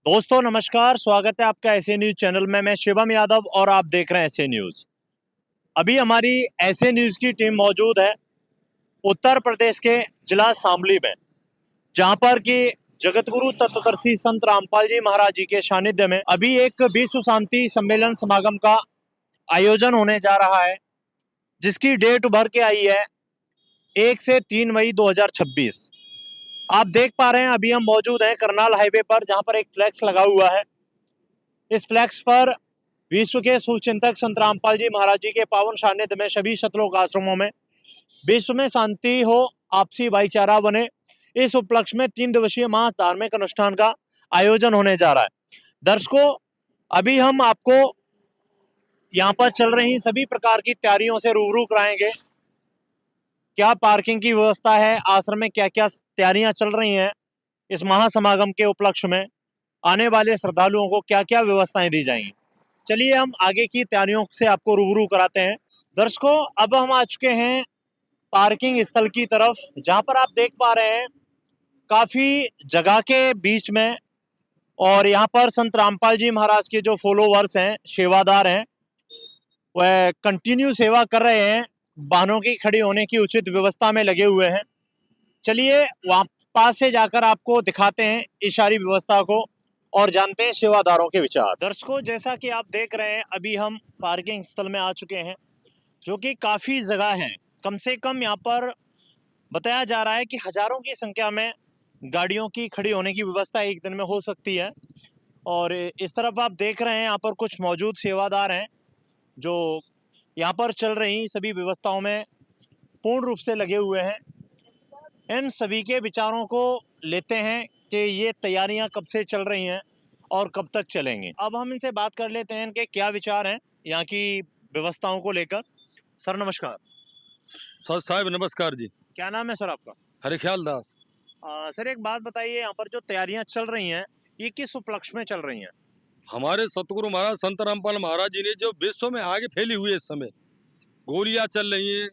दोस्तों नमस्कार, स्वागत है आपका ऐसे न्यूज चैनल में। मैं शिवम यादव और आप देख रहे हैं ऐसे न्यूज। अभी हमारी ऐसे न्यूज की टीम मौजूद है उत्तर प्रदेश के जिला शामली में, जहां पर कि जगतगुरु तत्वदर्शी संत रामपाल जी महाराज जी के सानिध्य में अभी एक विश्व शांति सम्मेलन समागम का आयोजन होने जा रहा है, जिसकी डेट उभर के आई है 1 से 3 मई 2026। आप देख पा रहे हैं अभी हम मौजूद हैं करनाल हाईवे पर, जहां पर एक फ्लैक्स लगा हुआ है। इस फ्लैक्स पर विश्व के सुचिंतक संत रामपाल जी महाराज जी के पावन सानिध्य में सभी सतलोक आश्रमों में विश्व में शांति हो, आपसी भाईचारा बने, इस उपलक्ष्य में 3 दिवसीय महा धार्मिक अनुष्ठान का आयोजन होने जा रहा है। दर्शकों, अभी हम आपको यहाँ पर चल रही सभी प्रकार की तैयारियों से रूबरू कराएंगे। क्या पार्किंग की व्यवस्था है, आश्रम में क्या क्या तैयारियां चल रही हैं, इस महासमागम के उपलक्ष्य में आने वाले श्रद्धालुओं को क्या क्या व्यवस्थाएं दी जाएंगी। चलिए हम आगे की तैयारियों से आपको रूबरू कराते हैं। दर्शकों, अब हम आ चुके हैं पार्किंग स्थल की तरफ, जहां पर आप देख पा रहे हैं काफी जगह के बीच में, और यहाँ पर संत रामपाल जी महाराज के जो फॉलोवर्स हैं, सेवादार हैं, वह कंटिन्यू सेवा कर रहे हैं, वाहनों की खड़ी होने की उचित व्यवस्था में लगे हुए हैं। चलिए वहां पास से जाकर आपको दिखाते हैं इस सारी व्यवस्था को और जानते हैं सेवादारों के विचार। दर्शकों, जैसा कि आप देख रहे हैं अभी हम पार्किंग स्थल में आ चुके हैं, जो कि काफी जगह है। कम से कम यहाँ पर बताया जा रहा है कि हजारों की संख्या में गाड़ियों की खड़ी होने की व्यवस्था एक दिन में हो सकती है। और इस तरफ आप देख रहे हैं यहाँ पर कुछ मौजूद सेवादार हैं जो यहाँ पर चल रही सभी व्यवस्थाओं में पूर्ण रूप से लगे हुए हैं। इन सभी के विचारों को लेते हैं कि ये तैयारियां कब से चल रही हैं और कब तक चलेंगी। अब हम इनसे बात कर लेते हैं इनके क्या विचार हैं यहाँ की व्यवस्थाओं को लेकर। सर नमस्कार। सर साहब नमस्कार जी। क्या नाम है सर आपका? हरिख्याल दास। सर एक बात बताइए, यहाँ पर जो तैयारियां चल रही हैं ये किस उपलक्ष्य में चल रही हैं? हमारे सतगुरु महाराज संत रामपाल महाराज जी ने जो विश्व में आगे फैली हुई है, इस समय गोलियां चल रही हैं,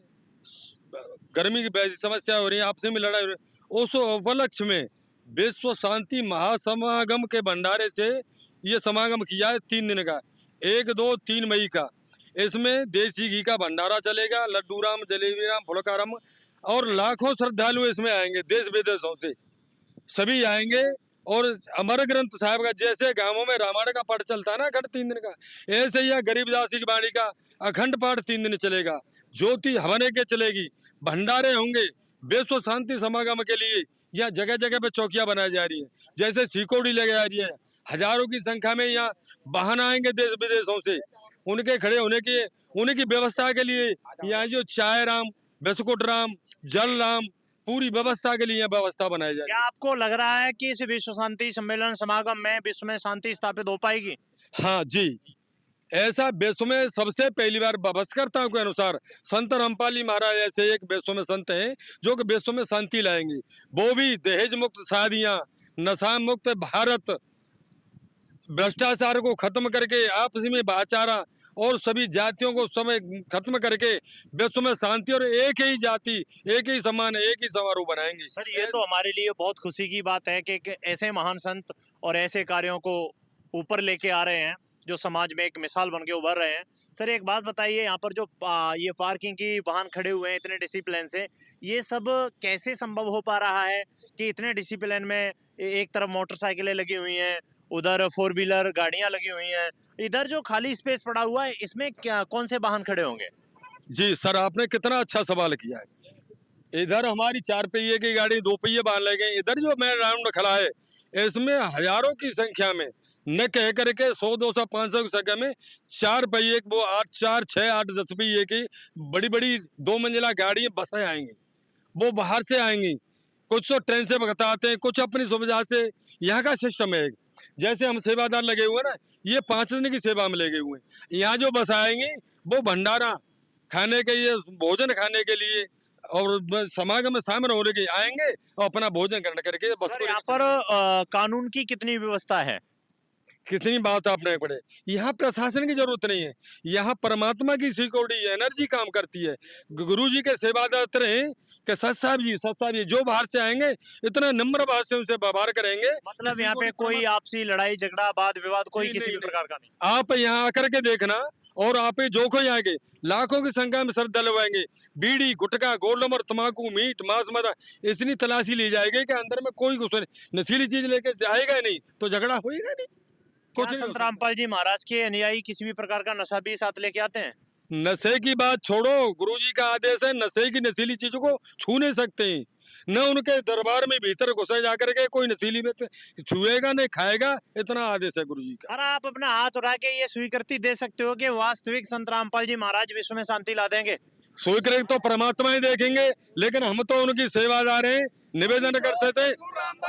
गर्मी की वैसी समस्या हो रही है, आपसे में लड़ाई हो रही है, उस उपलक्ष्य में विश्व शांति महासमागम के भंडारे से ये समागम किया है 3 दिन का, 1, 2, 3 मई का। इसमें देसी घी का भंडारा चलेगा, लड्डू राम, जलेबी राम, फुलकाराम, और लाखों श्रद्धालु इसमें आएंगे, देश विदेशों से सभी आएंगे। और अमर ग्रंथ साहब का जैसे गांवों में रामायण का पाठ चलता है ना अखंड 3 दिन का, ऐसे ही गरीबदास की वाणी का अखंड पाठ 3 दिन चलेगा। ज्योति हवने के चलेगी, भंडारे होंगे। विश्व शांति समागम के लिए यहाँ जगह जगह पे चौकियां बनाई जा रही है, जैसे सिकोड़ी लगाई जा रही है। हजारों की संख्या में यहाँ वाहन आएंगे देश विदेशों से, उनके खड़े होने की, उनकी व्यवस्था के लिए यहाँ जो चाय राम, बिस्कुट राम, जल राम, पूरी व्यवस्था के लिए व्यवस्था बनाई जाए। क्या आपको लग रहा है कि इस विश्व शांति सम्मेलन समागम में विश्व में शांति स्थापित हो पाएगी? हाँ जी, ऐसा विश्व में सबसे पहली बार बवस्कर्ताओं के अनुसार संत रामपाल जी महाराज ऐसे एक विश्व में संत हैं जो कि विश्व में शांति लाएंगे। वो भी दहेज मुक्त शादियां, नशा मुक्त भारत, भ्रष्टाचार को खत्म करके आपसी में भाईचारा और सभी जातियों को समय खत्म करके विश्व में शांति और एक ही जाति, एक ही सम्मान, एक ही समारोह बनाएंगे। सर ये तो हमारे लिए बहुत खुशी की बात है कि ऐसे महान संत और ऐसे कार्यों को ऊपर लेके आ रहे हैं जो समाज में एक मिसाल बन के उभर रहे हैं। सर एक बात बताइए, यहाँ पर जो ये पार्किंग की वाहन खड़े हुए हैं इतने डिसिप्लिन से, ये सब कैसे संभव हो पा रहा है कि इतने डिसिप्लिन में एक तरफ मोटरसाइकिलें लगी हुई हैं, उधर 4 व्हीलर गाड़ियां लगी हुई हैं, इधर जो खाली स्पेस पड़ा हुआ है इसमें क्या कौन से वाहन खड़े होंगे? जी सर, आपने कितना अच्छा सवाल किया है। इधर हमारी 4 पहिए की गाड़ी, 2 पहिए बांध ले गए। इधर जो मेन राउंड खड़ा है इसमें हजारों की संख्या में, न कह करके 100, 200, 500 की संख्या में 4 पहिए, वो 8, 4, 6, 8, 10 पहिए की बड़ी बड़ी 2 मंजिला गाड़ी बसें आएंगी। वो बाहर से आएंगी, कुछ तो ट्रेन से बताते हैं, कुछ अपनी सुविधा से। यहाँ का सिस्टम है, जैसे हम सेवादार लगे हुए ना, ये 5 दिन की सेवा में लगे हुए हैं। यहाँ जो बस आएंगी वो भंडारा खाने के लिए, भोजन खाने के लिए और समागम में शामिल होने के आएंगे और अपना भोजन करने करके बस सर को यहाँ पर कानून की कितनी व्यवस्था है? कितनी बात आपने पढ़े। यहाँ प्रशासन की जरूरत नहीं है, यहाँ परमात्मा की सिक्योरिटी एनर्जी काम करती है। गुरु जी के सेवादार हैं कि सच साहब जी जो बाहर से आएंगे इतना नम्र भाव से उनसे व्यवहार करेंगे। मतलब यहाँ पे कोई आपसी लड़ाई झगड़ा वाद विवाद कोई जी, किसी भी नहीं, प्रकार का नहीं। आप यहाँ आकर के देखना, और आप जो कोई आएंगे लाखों की संख्या में श्रद्धालु आएंगे। बीड़ी गुटखा गोल नंबर तम्बाकू मीट मांस मदा इतनी तलाशी ली जाएगी कि अंदर में कोई कुछ नहीं, नशीली चीज लेके जाएगा ही नहीं तो झगड़ा होएगा नहीं, कुछ क्या नहीं हो संत सकता। रामपाल जी महाराज के अनुयायी किसी भी प्रकार का नशा भी साथ लेके आते हैं? नशे की बात छोड़ो, गुरुजी का आदेश है नशे की नशीली चीजों को छू नहीं सकते हैं। न उनके दरबार में भीतर घुसा जाकर के कोई नशीली छुएगा नहीं खाएगा, इतना आदेश है गुरुजी का। और आप अपना हाथ उठा के ये स्वीकृति दे सकते हो कि वास्तविक संत रामपाल जी महाराज विश्व में शांति ला देंगे? स्वीकृत तो परमात्मा ही देखेंगे, लेकिन हम तो उनकी सेवादार हैं, निवेदन कर सकते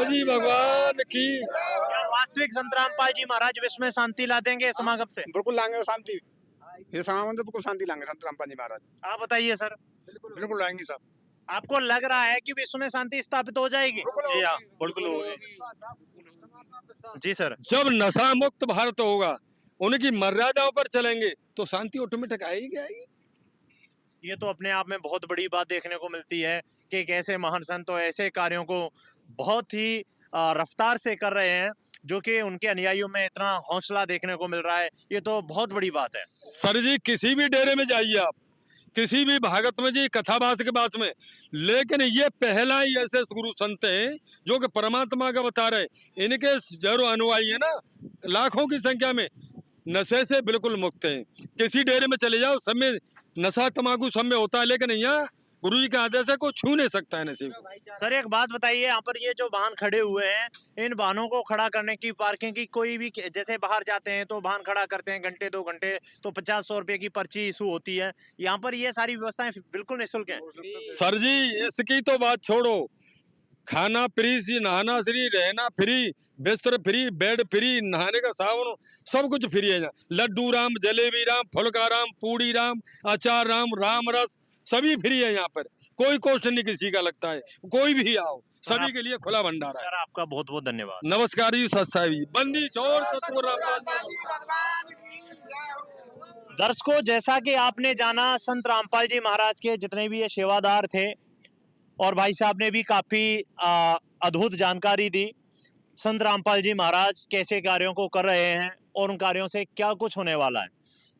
जी भगवान की। क्या वास्तविक संत रामपाल जी महाराज विश्व में शांति ला देंगे समागम से? बिल्कुल लाएंगे वो शांति, ये समागम तो बिल्कुल शांति लाएंगे संत रामपाल जी महाराज, आप बताइए सर, बिल्कुल लाएंगे साहब। आपको लग रहा है कि विश्व में शांति स्थापित हो जाएगी? जी हाँ, बिल्कुल होगी। जी सर। जब नशा मुक्त भारत होगा, उनकी मर्यादाओं पर चलेंगे तो शांति ऑटोमेटिक आएगी आएगी। ये तो अपने आप में बहुत बड़ी बात देखने को मिलती है कि एक ऐसे महान संत तो ऐसे कार्यों को बहुत ही रफ्तार से कर रहे हैं जो कि उनके अनुयायियों में इतना हौसला देखने को मिल रहा है। ये तो बहुत बड़ी बात है। सर जी किसी भी डेरे में जाइए आप, किसी भी भागवत में जी कथावास के बात में, लेकिन ये पहला ही ऐसे गुरु संत हैं जो कि परमात्मा का बता रहे। इनके जो अनुयायी है ना लाखों की संख्या में, नशे से बिल्कुल मुक्त हैं। किसी डेरे में चले जाओ सब में नशा तम्बाकू सब में होता है, लेकिन यहाँ गुरु जी का आदेश है कोई छू नहीं सकता है नशे को। सर एक बात बताइए, यहाँ पर ये जो वाहन खड़े हुए हैं, इन वाहनों को खड़ा करने की पार्किंग की कोई भी, जैसे बाहर जाते हैं तो वाहन खड़ा करते हैं घंटे 2 घंटे तो 50-100 रुपए की पर्ची इशू होती है, यहाँ पर ये सारी व्यवस्थाएं बिल्कुल निःशुल्क हैं? सर जी इसकी तो बात छोड़ो, खाना फ्री, नहाना फ्री, रहना फ्री, बिस्तर फ्री, बेड फ्री, नहाने का साबुन सब कुछ फ्री है यहाँ। लड्डू राम, जलेबी राम, फुलका राम, पूड़ी राम, अचार राम, राम रस सभी फ्री है यहाँ पर, कोई कॉस्ट नहीं किसी का लगता है, कोई भी आओ, सभी के लिए खुला भंडारा है। सर आपका बहुत बहुत धन्यवाद। नमस्कार जी, सत साहिब जी, बंदी चोर सतगुरु रामपाल जी। दर्शकों जैसा कि आपने जाना संत रामपाल जी महाराज के जितने भी ये सेवादार थे और भाई साहब ने भी काफी अद्भुत जानकारी दी। संत रामपाल जी महाराज कैसे कार्यों को कर रहे हैं और उन कार्यों से क्या कुछ होने वाला है।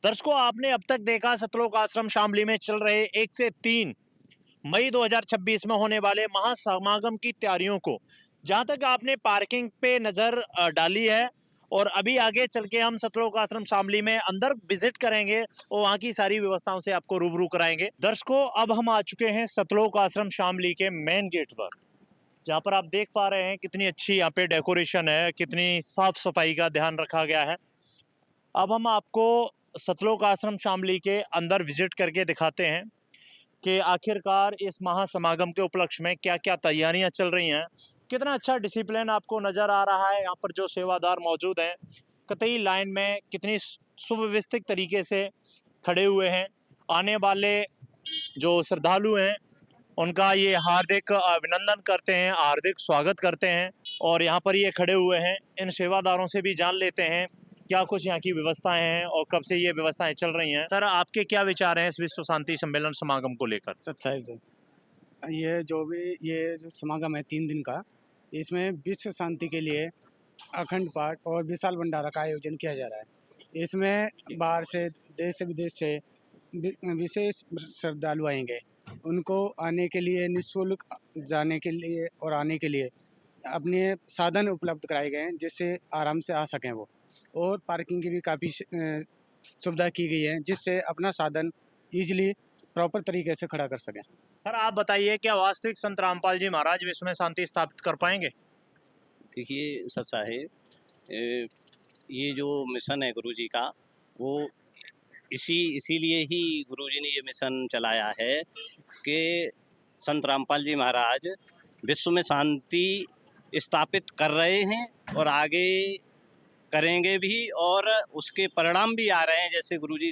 दर्शकों आपने अब तक देखा सतलोक आश्रम शामली में चल रहे 1 से 3 मई 2026 में होने वाले महासमागम की तैयारियों को। जहां तक आपने पार्किंग पे नजर डाली है और अभी आगे चल के हम सतलोक आश्रम शामली में अंदर विजिट करेंगे और वहाँ की सारी व्यवस्थाओं से आपको रूबरू कराएंगे। दर्शकों अब हम आ चुके हैं सतलोक आश्रम शामली के मेन गेट पर, जहाँ पर आप देख पा रहे हैं कितनी अच्छी यहाँ पे डेकोरेशन है, कितनी साफ सफाई का ध्यान रखा गया है। अब हम आपको सतलोक आश्रम शामली के अंदर विजिट करके दिखाते हैं कि आखिरकार इस महासमागम के उपलक्ष्य में क्या क्या तैयारियां चल रही हैं। कितना अच्छा डिसिप्लिन आपको नज़र आ रहा है। यहाँ पर जो सेवादार मौजूद हैं कतई लाइन में कितनी सुव्यवस्थित तरीके से खड़े हुए हैं। आने वाले जो श्रद्धालु हैं उनका ये हार्दिक अभिनंदन करते हैं, हार्दिक स्वागत करते हैं और यहाँ पर ये खड़े हुए हैं। इन सेवादारों से भी जान लेते हैं क्या कुछ यहाँ की व्यवस्थाएं हैं और कब से ये व्यवस्थाएं चल रही हैं। सर आपके क्या विचार हैं इस विश्व शांति सम्मेलन समागम को लेकर? सत्साहिब जी, ये जो समागम है 3 दिन का, इसमें विश्व शांति के लिए अखंड पाठ और विशाल भंडारा का आयोजन किया जा रहा है। इसमें बाहर से देश से विदेश से विशेष श्रद्धालु आएंगे। उनको आने के लिए निःशुल्क जाने के लिए और आने के लिए अपने साधन उपलब्ध कराए गए हैं जिससे आराम से आ सकें वो, और पार्किंग की भी काफ़ी सुविधा की गई है जिससे अपना साधन ईजिली प्रॉपर तरीके से खड़ा कर सकें। सर आप बताइए क्या वास्तविक संत रामपाल जी महाराज विश्व में शांति स्थापित कर पाएंगे? देखिए सच्चा है, ये जो मिशन है गुरुजी का वो इसीलिए ही गुरुजी ने ये मिशन चलाया है कि संत रामपाल जी महाराज विश्व में शांति स्थापित कर रहे हैं और आगे करेंगे भी, और उसके परिणाम भी आ रहे हैं। जैसे गुरुजी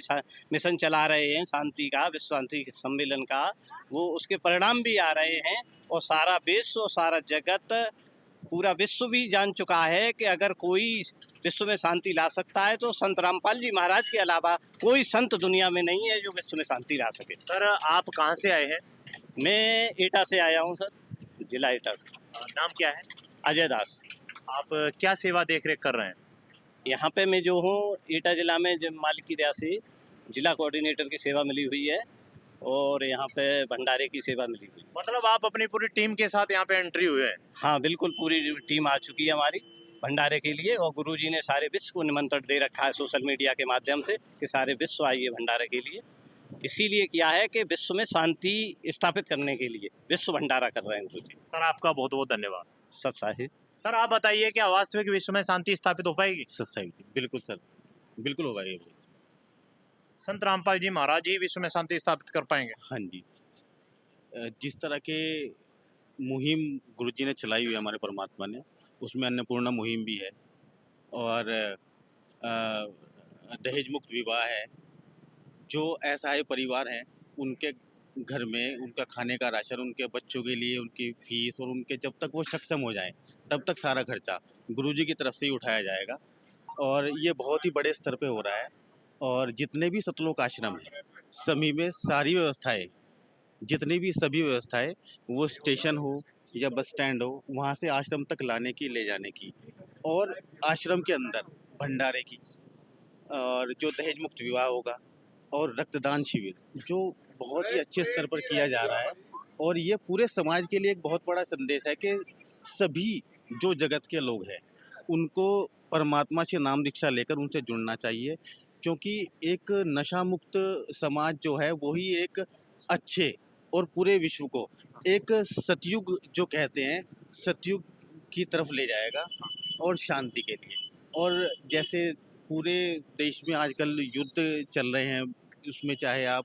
मिशन चला रहे हैं शांति का, विश्व शांति सम्मेलन का, वो उसके परिणाम भी आ रहे हैं और सारा विश्व और सारा जगत पूरा विश्व भी जान चुका है कि अगर कोई विश्व में शांति ला सकता है तो संत रामपाल जी महाराज के अलावा कोई संत दुनिया में नहीं है जो विश्व में शांति ला सके। सर आप कहाँ से आए हैं? मैं एटा से आया हूँ सर, जिला एटा से। नाम क्या है? अजय दास। आप क्या सेवा देख रेख कर रहे हैं? यहाँ पे मैं जो हूँ एटा जिला में जब मालिक की दया से जिला कोऑर्डिनेटर की सेवा मिली हुई है और यहाँ पे भंडारे की सेवा मिली हुई है। मतलब आप अपनी पूरी टीम के साथ यहाँ पे एंट्री हुए हैं? हाँ बिल्कुल, पूरी टीम आ चुकी है हमारी भंडारे के लिए और गुरुजी ने सारे विश्व को निमंत्रण दे रखा है सोशल मीडिया के माध्यम से कि सारे विश्व आइए भंडारे के लिए। इसीलिए किया है कि विश्व में शांति स्थापित करने के लिए विश्व भंडारा कर रहे हैं गुरुजी। सर आपका बहुत बहुत धन्यवाद। सच साहिब। सर आप बताइए क्या वास्तविक विश्व में शांति स्थापित हो पाएगी? सही, बिल्कुल सर, बिल्कुल होगा ये। संत रामपाल जी महाराज ही विश्व में शांति स्थापित कर पाएंगे? हाँ जी, जिस तरह के मुहिम गुरुजी ने चलाई हुई है हमारे परमात्मा ने, उसमें अन्नपूर्णा मुहिम भी है और दहेज मुक्त विवाह है। जो असहाय परिवार हैं उनके घर में उनका खाने का राशन, उनके बच्चों के लिए उनकी फीस और उनके जब तक वो सक्षम हो जाएं तब तक सारा खर्चा गुरुजी की तरफ से ही उठाया जाएगा और ये बहुत ही बड़े स्तर पे हो रहा है। और जितने भी सतलोक आश्रम हैं सभी में सारी व्यवस्थाएं, जितनी भी सभी व्यवस्थाएं, वो स्टेशन हो या बस स्टैंड हो, वहाँ से आश्रम तक लाने की, ले जाने की, और आश्रम के अंदर भंडारे की, और जो दहेज मुक्त विवाह होगा और रक्तदान शिविर जो बहुत ही अच्छे स्तर पर किया जा रहा है। और ये पूरे समाज के लिए एक बहुत बड़ा संदेश है कि सभी जो जगत के लोग हैं उनको परमात्मा से नाम दीक्षा लेकर उनसे जुड़ना चाहिए, क्योंकि एक नशा मुक्त समाज जो है वही एक अच्छे और पूरे विश्व को एक सतयुग जो कहते हैं सतयुग की तरफ ले जाएगा और शांति के लिए। और जैसे पूरे देश में आजकल युद्ध चल रहे हैं, उसमें चाहे आप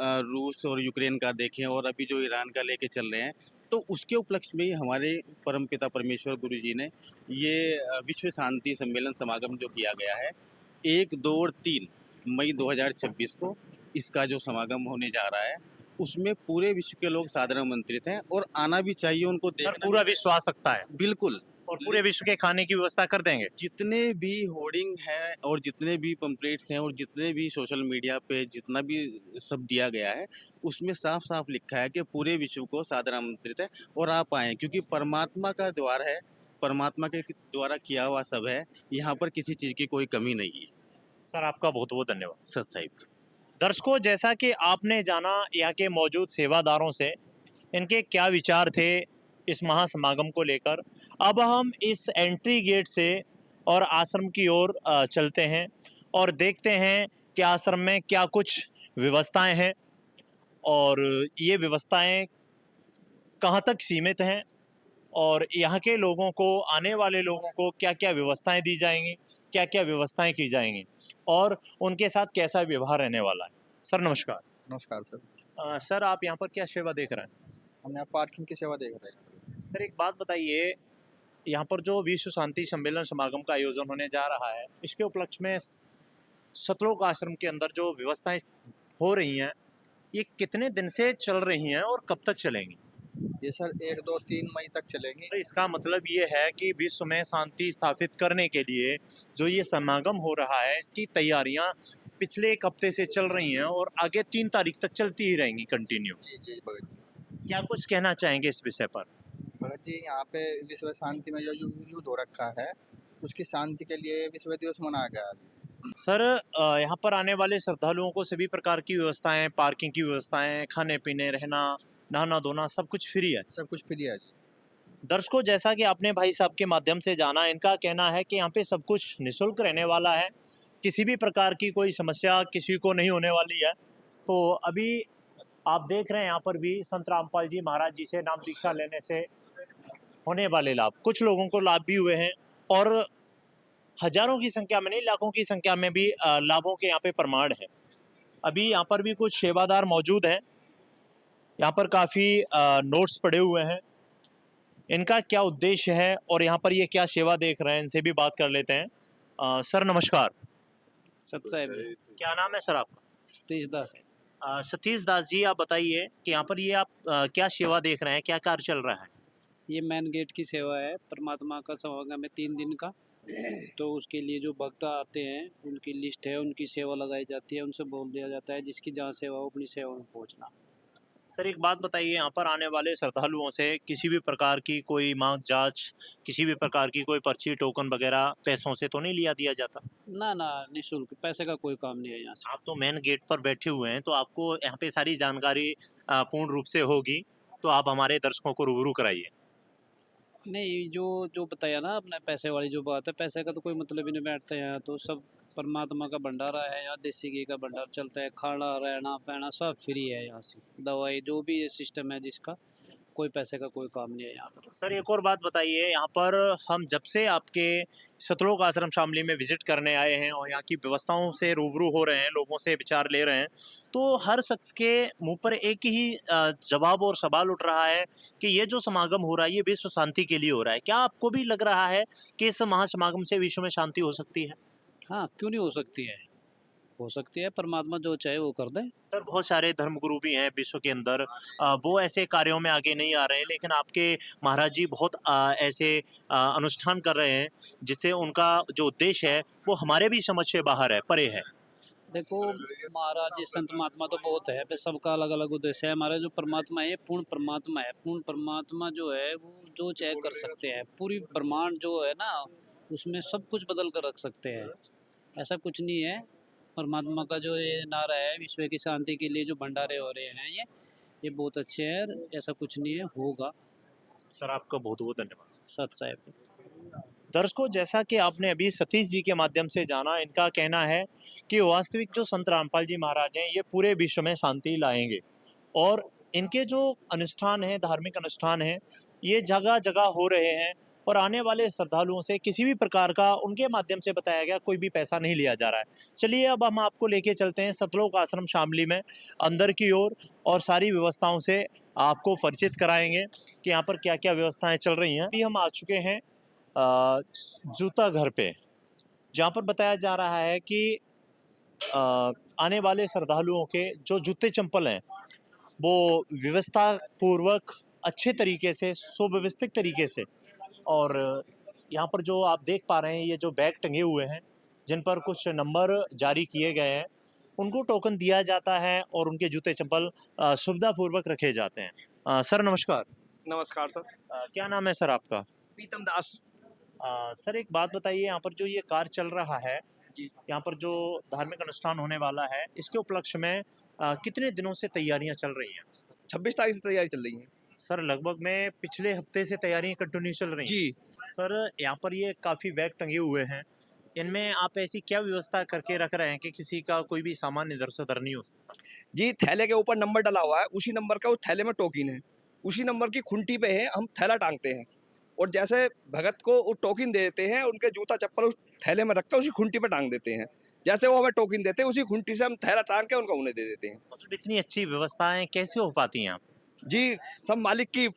रूस और यूक्रेन का देखें और अभी जो ईरान का लेके चल रहे हैं, तो उसके उपलक्ष्य में ही हमारे परमपिता परमेश्वर गुरु जी ने ये विश्व शांति सम्मेलन समागम जो किया गया है 1, 2 और 3 मई 2026 को इसका जो समागम होने जा रहा है, उसमें पूरे विश्व के लोग सादर आमंत्रित हैं और आना भी चाहिए उनको सर देखना। पूरा विश्व आ सकता है बिल्कुल, और पूरे विश्व के खाने की व्यवस्था कर देंगे? जितने भी होर्डिंग हैं और जितने भी पम्पलेट्स हैं और जितने भी सोशल मीडिया पे जितना भी सब दिया गया है उसमें साफ साफ लिखा है कि पूरे विश्व को सादर आमंत्रित है और आप आएँ, क्योंकि परमात्मा का द्वार है, परमात्मा के द्वारा किया हुआ सब है, यहाँ पर किसी चीज़ की कोई कमी नहीं है। सर आपका बहुत बहुत धन्यवाद। सच साहिब। दर्शकों, जैसा कि आपने जाना यहाँ के मौजूद सेवादारों से इनके क्या विचार थे इस महासमागम को लेकर, अब हम इस एंट्री गेट से और आश्रम की ओर चलते हैं और देखते हैं कि आश्रम में क्या कुछ व्यवस्थाएं हैं और ये व्यवस्थाएं कहाँ तक सीमित हैं और यहाँ के लोगों को, आने वाले लोगों को क्या क्या व्यवस्थाएं दी जाएंगी, क्या क्या व्यवस्थाएं की जाएंगी और उनके साथ कैसा व्यवहार रहने वाला है। सर नमस्कार। नमस्कार सर। सर आप यहाँ पर क्या सेवा देख रहे हैं? हम यहाँ पार्किंग की सेवा देख रहे हैं। सर एक बात बताइए, यहाँ पर जो विश्व शांति सम्मेलन समागम का आयोजन होने जा रहा है, इसके उपलक्ष्य में सतलोक आश्रम के अंदर जो व्यवस्थाएं हो रही हैं, ये कितने दिन से चल रही हैं और कब तक चलेंगी? ये सर 1, 2, 3 मई तक चलेंगी। तो इसका मतलब ये है कि विश्व में शांति स्थापित करने के लिए जो ये समागम हो रहा है, इसकी तैयारियां पिछले 1 हफ्ते से चल रही हैं और आगे 3 तारीख तक चलती ही रहेंगी कंटिन्यू। जी जी भगत जी। क्या कुछ कहना चाहेंगे इस विषय पर? भगत जी, यहाँ पे विश्व शांति में जो युद्ध हो रखा है उसकी शांति के लिए विश्व दिवस मनाया गया है। सर यहाँ पर आने वाले श्रद्धालुओं को सभी प्रकार की व्यवस्थाएं, पार्किंग की व्यवस्थाएं, खाने पीने, रहना, नहाना धोना सब कुछ फ्री है? सब कुछ फ्री है जी। दर्शकों, जैसा कि आपने भाई साहब के माध्यम से जाना, इनका कहना है कि यहाँ पे सब कुछ निःशुल्क रहने वाला है, किसी भी प्रकार की कोई समस्या किसी को नहीं होने वाली है। तो अभी आप देख रहे हैं यहाँ पर भी संत रामपाल जी महाराज जी से नाम दीक्षा लेने से होने वाले लाभ, कुछ लोगों को लाभ भी हुए हैं और हजारों की संख्या में नहीं, लाखों की संख्या में भी लाभों के यहाँ पे प्रमाण है। अभी यहाँ पर भी कुछ सेवादार मौजूद हैं, यहाँ पर काफ़ी नोट्स पड़े हुए हैं। इनका क्या उद्देश्य है और यहाँ पर ये क्या सेवा देख रहे हैं, इनसे भी बात कर लेते हैं। सर नमस्कार। सच साहिब। क्या नाम है सर आपका? सतीश दास है। सतीश दास जी, आप बताइए कि यहाँ पर ये आप क्या सेवा देख रहे हैं, क्या कार्य चल रहा है? ये मेन गेट की सेवा है, परमात्मा का समागम है 3 दिन का। तो उसके लिए जो भक्त आते हैं उनकी लिस्ट है, उनकी सेवा लगाई जाती है, उनसे बोल दिया जाता है जिसकी जहाँ सेवा हो अपनी सेवा में पहुँचना। सर एक बात बताइए, यहाँ पर आने वाले श्रद्धालुओं से किसी भी प्रकार की कोई मांग जांच, किसी भी प्रकार की कोई पर्ची टोकन वगैरह पैसों से तो नहीं लिया दिया जाता? ना ना, निःशुल्क, पैसे का कोई काम नहीं है यहाँ से। आप तो मेन गेट पर बैठे हुए हैं, तो आपको यहाँ पे सारी जानकारी पूर्ण रूप से होगी, तो आप हमारे दर्शकों को रूबरू कराइए। नहीं, जो जो बताया ना अपने पैसे वाली जो बात है, पैसे का तो कोई मतलब ही नहीं बैठता यहाँ। तो सब परमात्मा का भंडारा है, यहाँ देसी घी का भंडार चलता है, खाना रहना पहना सब फ्री है यहाँ से। दवाई जो भी ये सिस्टम है जिसका, कोई पैसे का कोई काम नहीं है यहाँ पर। सर एक और बात बताइए, यहाँ पर हम जब से आपके सतलोक आश्रम शामली में विजिट करने आए हैं और यहाँ की व्यवस्थाओं से रूबरू हो रहे हैं, लोगों से विचार ले रहे हैं, तो हर शख्स के मुंह पर एक ही जवाब और सवाल उठ रहा है कि ये जो समागम हो रहा है ये विश्व शांति के लिए हो रहा है। क्या आपको भी लग रहा है कि इस महासमागम से विश्व में शांति हो सकती है? हाँ, क्यों नहीं हो सकती है, हो सकती है। परमात्मा जो चाहे वो कर दे। सर बहुत सारे धर्मगुरु भी हैं विश्व के अंदर, वो ऐसे कार्यों में आगे नहीं आ रहे हैं, लेकिन आपके महाराज जी बहुत ऐसे अनुष्ठान कर रहे हैं जिससे उनका जो उद्देश्य है वो हमारे भी समझ से बाहर है, परे है। देखो, महाराज जी संत महात्मा तो बहुत है, पर सबका अलग अलग उद्देश्य है। हमारे जो परमात्मा है पूर्ण परमात्मा है। पूर्ण परमात्मा जो है वो जो चाहे कर सकते हैं। पूरी ब्रह्मांड जो है ना, उसमें सब कुछ बदल कर रख सकते हैं। ऐसा कुछ नहीं है। परमात्मा का जो ये नारा है विश्व की शांति के लिए जो भंडारे हो रहे हैं, ये बहुत अच्छे हैं। ऐसा कुछ नहीं है, होगा। सर आपका बहुत बहुत धन्यवाद। सत साहेब। दर्शकों, जैसा कि आपने अभी सतीश जी के माध्यम से जाना, इनका कहना है कि वास्तविक जो संत रामपाल जी महाराज हैं ये पूरे विश्व में शांति लाएंगे और इनके जो अनुष्ठान हैं, धार्मिक अनुष्ठान हैं, ये जगह जगह हो रहे हैं और आने वाले श्रद्धालुओं से किसी भी प्रकार का उनके माध्यम से बताया गया कोई भी पैसा नहीं लिया जा रहा है। चलिए अब हम आपको लेके चलते हैं सतलोक आश्रम शामली में अंदर की ओर और सारी व्यवस्थाओं से आपको परिचित कराएंगे कि यहाँ पर क्या क्या व्यवस्थाएं चल रही हैं। अभी हम आ चुके हैं जूता घर पे, जहाँ पर बताया जा रहा है कि आने वाले श्रद्धालुओं के जो जूते चंपल हैं वो व्यवस्था पूर्वक अच्छे तरीके से, सुव्यवस्थित तरीके से, और यहाँ पर जो आप देख पा रहे हैं ये जो बैग टंगे हुए हैं जिन पर कुछ नंबर जारी किए गए हैं, उनको टोकन दिया जाता है और उनके जूते चंपल सुविधापूर्वक रखे जाते हैं। सर नमस्कार। नमस्कार सर। क्या नाम है सर आपका? प्रीतम दास। सर एक बात बताइए, यहाँ पर जो ये कार्य चल रहा है, जी। यहाँ पर जो धार्मिक अनुष्ठान होने वाला है, इसके उपलक्ष्य में कितने दिनों से तैयारियां चल रही हैं? 26 तारीख से तैयारी चल रही है सर लगभग में पिछले हफ्ते से तैयारियां कंटिन्यू चल रही हैं। जी। सर यहाँ पर ये काफ़ी बैग टंगे हुए हैं, इनमें आप ऐसी क्या व्यवस्था करके रख रहे हैं कि किसी का कोई भी सामान इधर से उधर नहीं हो सकता? जी, थैले के ऊपर नंबर डला हुआ है, उसी नंबर का उस थैले में टोकिन है, उसी नंबर की खुंटी पे है, हम थैला टांगते हैं और जैसे भगत को वो टोकिन दे देते हैं, उनके जूता चप्पल उस थैले में रखकर उसी खुंटी पे टांग देते हैं। जैसे वो हमें टोकिन देते हैं उसी खुंटी से हम थैला टांग के उनको उन्हें दे देते हैं। मतलब इतनी अच्छी व्यवस्थाएं कैसे हो पाती हैं आप? जी, सब मालिक की,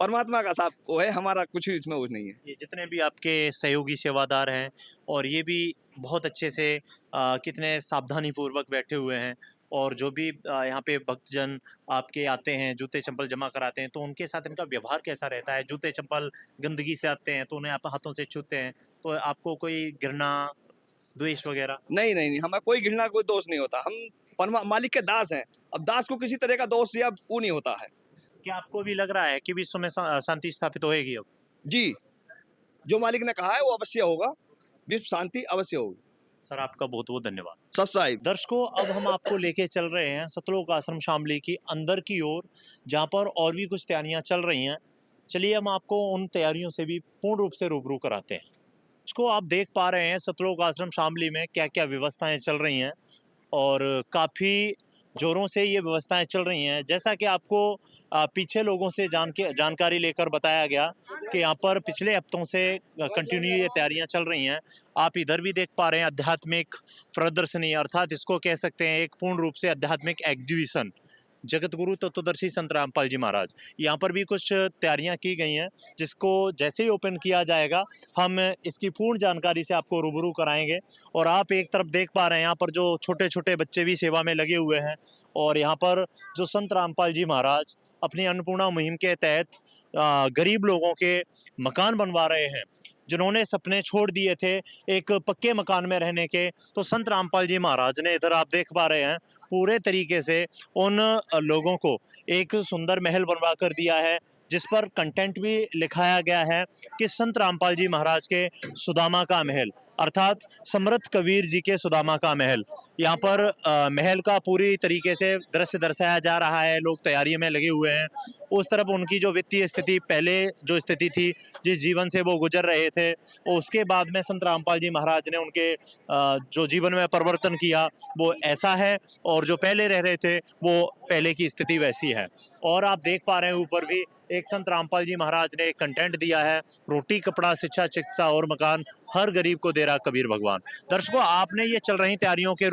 परमात्मा का साथ वो है, हमारा कुछ इसमें वो नहीं है। ये जितने भी आपके सहयोगी सेवादार हैं और ये भी बहुत अच्छे से कितने सावधानी पूर्वक बैठे हुए हैं, और जो भी यहाँ पे भक्तजन आपके आते हैं जूते चंपल जमा कराते हैं, तो उनके साथ इनका व्यवहार कैसा रहता है? जूते चंपल गंदगी से आते हैं तो उन्हें आप हाथों से छूते हैं, तो आपको कोई घृणा, द्वेष वगैरह? नहीं नहीं नहीं, हमें कोई घृणा कोई दोष नहीं होता। हम मालिक के दास हैं। अब दास को किसी तरह का दोष या वो नहीं होता है। क्या आपको भी लग रहा है कि विश्व में शांति स्थापित होएगी अब? जी, जो मालिक ने कहा है वो अवश्य होगा, विश्व शांति अवश्य होगी। सर आपका बहुत बहुत धन्यवाद। सत साहिब। दर्शकों, अब हम आपको लेके चल रहे हैं सतलोक आश्रम शामली की अंदर की ओर, जहाँ पर और भी कुछ तैयारियां चल रही हैं। चलिए हम आपको उन तैयारियों से भी पूर्ण रूप से रूबरू कराते हैं। इसको आप देख पा रहे हैं सतलोक आश्रम शामली में क्या क्या व्यवस्थाएं चल रही हैं और काफ़ी जोरों से ये व्यवस्थाएं चल रही हैं। जैसा कि आपको पीछे लोगों से जानकारी लेकर बताया गया कि यहाँ पर पिछले हफ्तों से कंटिन्यू ये तैयारियां चल रही हैं। आप इधर भी देख पा रहे हैं आध्यात्मिक प्रदर्शनी, अर्थात इसको कह सकते हैं एक पूर्ण रूप से आध्यात्मिक एग्जीबिशन, जगत गुरु तत्वदर्शी संत रामपाल जी महाराज। यहाँ पर भी कुछ तैयारियां की गई हैं जिसको जैसे ही ओपन किया जाएगा हम इसकी पूर्ण जानकारी से आपको रूबरू कराएंगे। और आप एक तरफ देख पा रहे हैं यहाँ पर जो छोटे छोटे बच्चे भी सेवा में लगे हुए हैं और यहाँ पर जो संत रामपाल जी महाराज अपनी अन्नपूर्णा मुहिम के तहत गरीब लोगों के मकान बनवा रहे हैं, जिन्होंने सपने छोड़ दिए थे एक पक्के मकान में रहने के। तो संत रामपाल जी महाराज ने, इधर आप देख पा रहे हैं, पूरे तरीके से उन लोगों को एक सुंदर महल बनवा कर दिया है, जिस पर कंटेंट भी लिखाया गया है कि संत रामपाल जी महाराज के सुदामा का महल, अर्थात समर्थ कबीर जी के सुदामा का महल। यहाँ पर महल का पूरी तरीके से दृश्य दर्शाया जा रहा है, लोग तैयारी में लगे हुए हैं। उस तरफ उनकी जो वित्तीय स्थिति, पहले जो स्थिति थी, जिस जीवन से वो गुजर रहे थे, उसके बाद में संत रामपाल जी महाराज ने उनके जो जीवन में परिवर्तन किया वो ऐसा है, और जो पहले रह रहे थे वो पहले की स्थिति वैसी है। और आप देख पा रहे हैं ऊपर भी एक संत रामपाल जी महाराज ने एक कंटेंट दिया है, रोटी कपड़ा शिक्षा चिकित्सा और मकान हर गरीब को दे रहा कबीर भगवान। दर्शकों, आपने ये चल रही तैयारियों के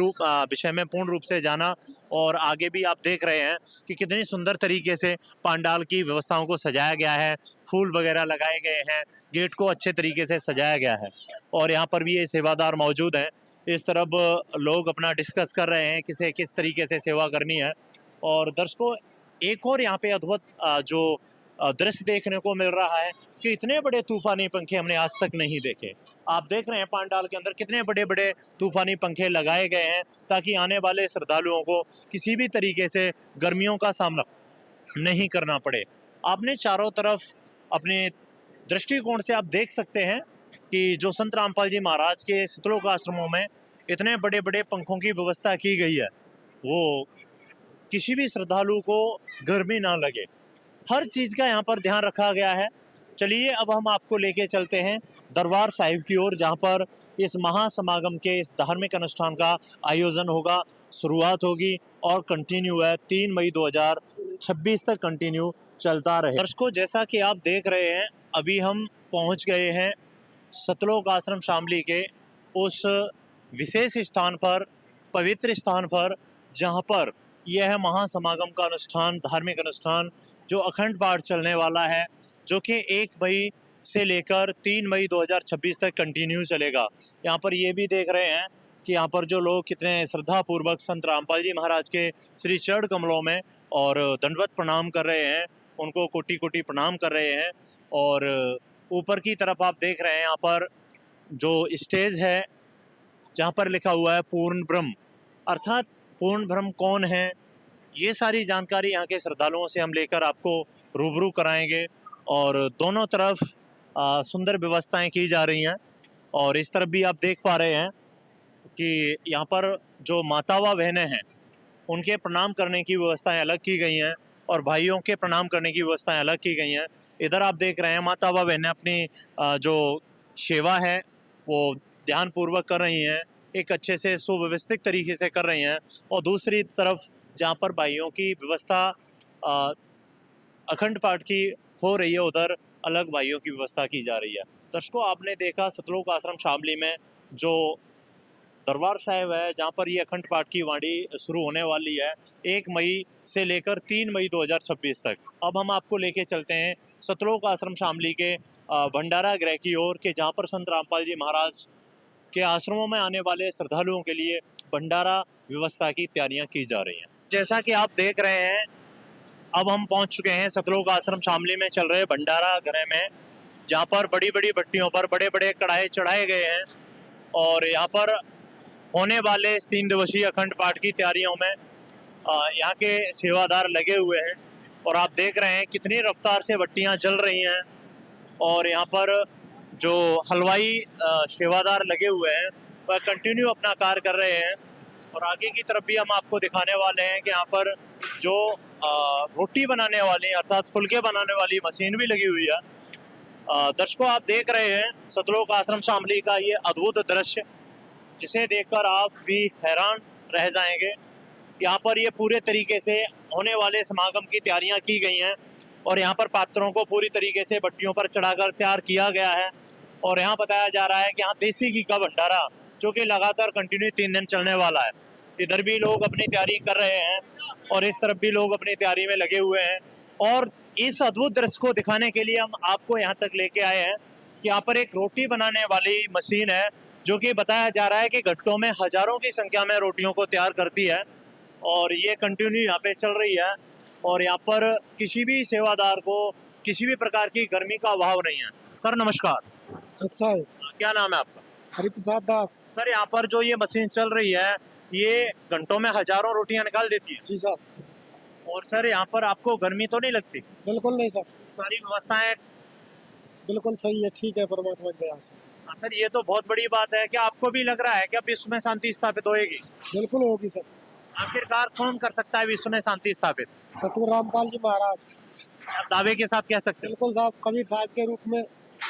विषय में पूर्ण रूप से जाना, और आगे भी आप देख रहे हैं कि कितनी सुंदर तरीके से पंडाल की व्यवस्थाओं को सजाया गया है, फूल वगैरह लगाए गए हैं, गेट को अच्छे तरीके से सजाया गया है। और यहाँ पर भी ये सेवादार मौजूद हैं। इस तरफ लोग अपना डिस्कस कर रहे हैं किसे किस तरीके से सेवा करनी है। और दर्शकों, एक और यहाँ पे अद्भुत जो दृश्य देखने को मिल रहा है कि इतने बड़े तूफानी पंखे हमने आज तक नहीं देखे। आप देख रहे हैं पंडाल के अंदर कितने बड़े बड़े तूफानी पंखे लगाए गए हैं, ताकि आने वाले श्रद्धालुओं को किसी भी तरीके से गर्मियों का सामना नहीं करना पड़े। आपने चारों तरफ अपने दृष्टिकोण से आप देख सकते हैं कि जो संत रामपाल जी महाराज के सतलोक आश्रमों में इतने बड़े बड़े पंखों की व्यवस्था की गई है, वो किसी भी श्रद्धालु को गर्मी ना लगे, हर चीज़ का यहाँ पर ध्यान रखा गया है। चलिए अब हम आपको लेके चलते हैं दरबार साहिब की ओर, जहाँ पर इस महासमागम के इस धार्मिक अनुष्ठान का आयोजन होगा। शुरुआत होगी और कंटिन्यू है, 3 मई 2026 तक कंटिन्यू चलता रहे। दर्शकों, जैसा कि आप देख रहे हैं, अभी हम पहुँच गए हैं सतलोक आश्रम शामली के उस विशेष स्थान पर, पवित्र स्थान पर, जहाँ पर यह है महासमागम का अनुष्ठान, धार्मिक अनुष्ठान जो अखंड पाठ चलने वाला है, जो कि 1 मई से लेकर 3 मई 2026 तक कंटिन्यू चलेगा। यहाँ पर ये भी देख रहे हैं कि यहाँ पर जो लोग कितने श्रद्धापूर्वक संत रामपाल जी महाराज के श्री चरण कमलों में और दंडवत प्रणाम कर रहे हैं, उनको कोटि कोटि प्रणाम कर रहे हैं। और ऊपर की तरफ आप देख रहे हैं यहाँ पर जो स्टेज है, जहाँ पर लिखा हुआ है पूर्ण ब्रह्म, अर्थात पूर्ण ब्रह्म कौन है, ये सारी जानकारी यहाँ के श्रद्धालुओं से हम लेकर आपको रूबरू कराएंगे। और दोनों तरफ सुंदर व्यवस्थाएं की जा रही हैं। और इस तरफ भी आप देख पा रहे हैं कि यहाँ पर जो माता व बहनें हैं, उनके प्रणाम करने की व्यवस्थाएं अलग की गई हैं, और भाइयों के प्रणाम करने की व्यवस्थाएं अलग की गई हैं। इधर आप देख रहे हैं माता व बहनें अपनी जो सेवा है वो ध्यानपूर्वक कर रही हैं, एक अच्छे से सुव्यवस्थित तरीके से कर रही हैं। और दूसरी तरफ जहाँ पर भाइयों की व्यवस्था अखंड पाठ की हो रही है, उधर अलग भाइयों की व्यवस्था की जा रही है। दर्शकों, आपने देखा सतलोक आश्रम शामली में जो दरबार साहिब है, जहाँ पर ये अखंड पाठ की वाणी शुरू होने वाली है 1 मई से लेकर 3 मई 2026 तक। अब हम आपको लेके चलते हैं सतलोक आश्रम शामली के भंडारा गृह की ओर, के जहाँ पर संत रामपाल जी महाराज के आश्रमों में आने वाले श्रद्धालुओं के लिए भंडारा व्यवस्था की तैयारियां की जा रही हैं। जैसा कि आप देख रहे हैं, अब हम पहुंच चुके हैं सतलोक आश्रम शामली में चल रहे भंडारा गृह में, जहां पर बड़ी बड़ी भट्टियों पर बड़े बड़े कढ़ाई चढ़ाए गए हैं। और यहाँ पर होने वाले इस 3 दिवसीय अखंड पाठ की तैयारियों में यहाँ के सेवादार लगे हुए हैं। और आप देख रहे हैं कितनी रफ्तार से भट्टियाँ जल रही हैं, और यहाँ पर जो हलवाई सेवादार लगे हुए हैं वह कंटिन्यू अपना कार्य कर रहे हैं। और आगे की तरफ भी हम आपको दिखाने वाले हैं कि यहाँ पर जो रोटी बनाने वाली, अर्थात फुलके बनाने वाली मशीन भी लगी हुई है। दर्शकों, आप देख रहे हैं सतलोक आश्रम शामली का ये अद्भुत दृश्य, जिसे देखकर आप भी हैरान रह जाएंगे। यहाँ पर ये पूरे तरीके से होने वाले समागम की तैयारियां की गई हैं, और यहाँ पर पात्रों को पूरी तरीके से भट्टियों पर चढ़ाकर तैयार किया गया है। और यहाँ बताया जा रहा है कि यहाँ देसी घी का भंडारा, जो कि लगातार कंटिन्यू 3 दिन चलने वाला है। इधर भी लोग अपनी तैयारी कर रहे हैं, और इस तरफ भी लोग अपनी तैयारी में लगे हुए हैं। और इस अद्भुत दृश्य को दिखाने के लिए हम आपको यहाँ तक लेके आए हैं कि यहाँ पर एक रोटी बनाने वाली मशीन है, जो कि बताया जा रहा है कि घंटों में हजारों की संख्या में रोटियों को तैयार करती है। और ये कंटिन्यू यहाँ पे चल रही है। और यहाँ पर किसी भी सेवादार को किसी भी प्रकार की गर्मी का अभाव नहीं है। सर नमस्कार, अच्छा है। क्या नाम है आपका? हरिप्रसाद दास। सर यहाँ पर जो ये मशीन चल रही है ये घंटों में हजारों रोटियां निकाल देती है। जी सर। और सर यहाँ पर आपको गर्मी तो नहीं लगती? बिल्कुल नहीं सर, सारी व्यवस्थाएं बिल्कुल सही है, ठीक है परमात्मा की दया से। सर ये तो बहुत बड़ी बात है। क्या आपको भी लग रहा है कि अब विश्व में शांति स्थापित होएगी? बिल्कुल होगी सर। आखिरकार कौन कर सकता है विश्व में शांति स्थापित? सतगुरु रामपाल जी महाराज आप दावे के साथ कह सकते हो? बिल्कुल साहब, कबीर साहब के रूप में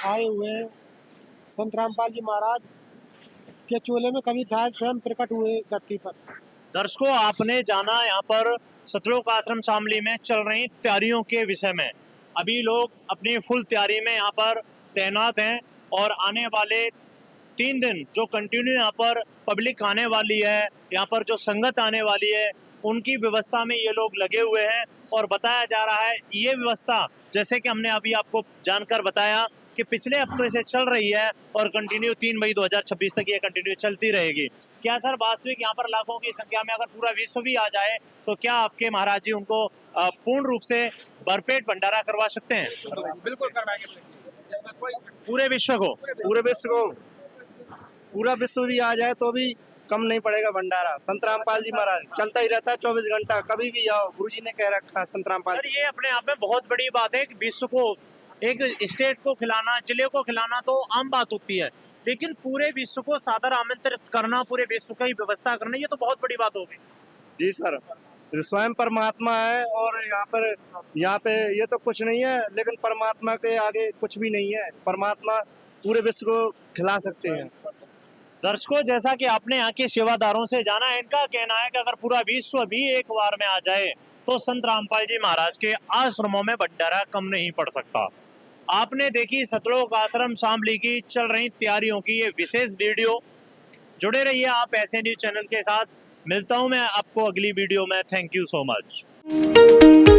आए हुए हैं। संत रामपाल जी महाराज के चोले में कबीर साहब स्वयं प्रकट हुए हैं इस धरती पर। दर्शकों, आपने जाना यहाँ पर सतलोक आश्रम शामली में चल रही तैयारियों के विषय में। अभी लोग अपनी फुल तैयारी में यहाँ पर तैनात हैं और आने वाले 3 दिन जो कंटिन्यू यहाँ पर पब्लिक आने वाली है, यहाँ पर जो संगत आने वाली है, उनकी व्यवस्था में ये लोग लगे हुए हैं। और बताया जा रहा है ये व्यवस्था, जैसे कि हमने अभी आपको जानकर बताया कि पिछले हफ्तों से चल रही है और कंटिन्यू 3 मई 2026 तक ये कंटिन्यू चलती रहेगी। क्या सर वास्तविक यहाँ पर लाखों की संख्या में अगर पूरा विश्व भी आ जाए तो क्या आपके महाराज जी उनको पूर्ण रूप से भरपेट भंडारा करवा सकते हैं? बिल्कुल करवाएंगे। पूरे विश्व को? पूरे विश्व को, पूरा विश्व भी आ जाए तो भी कम नहीं पड़ेगा भंडारा। संत रामपाल जी महाराज चलता ही रहता है 24 घंटा, कभी भी आओ। गुरुजी ने कह रखा है संत रामपाल। सर ये अपने आप में बहुत बड़ी बात है कि विश्व को, एक स्टेट को खिलाना, जिले को खिलाना तो आम बात होती है, लेकिन पूरे विश्व को सादर आमंत्रित करना, पूरे विश्व की व्यवस्था करना, ये तो बहुत बड़ी बात होगी। जी सर, स्वयं परमात्मा है और यहाँ पे ये तो कुछ नहीं है, लेकिन परमात्मा के आगे कुछ भी नहीं है। परमात्मा पूरे विश्व को खिला सकते हैं। दर्शकों, जैसा कि आपने यहाँ के सेवादारों से जाना है, इनका कहना है कि अगर पूरा विश्व भी एक बार में आ जाए तो संत रामपाल जी महाराज के आश्रमों में भंडारा कम नहीं पड़ सकता। आपने देखी सतलोक आश्रम शामली की चल रही तैयारियों की ये विशेष वीडियो। जुड़े रहिए आप ऐसे न्यूज चैनल के साथ। मिलता हूं मैं आपको अगली वीडियो में। Thank you so much.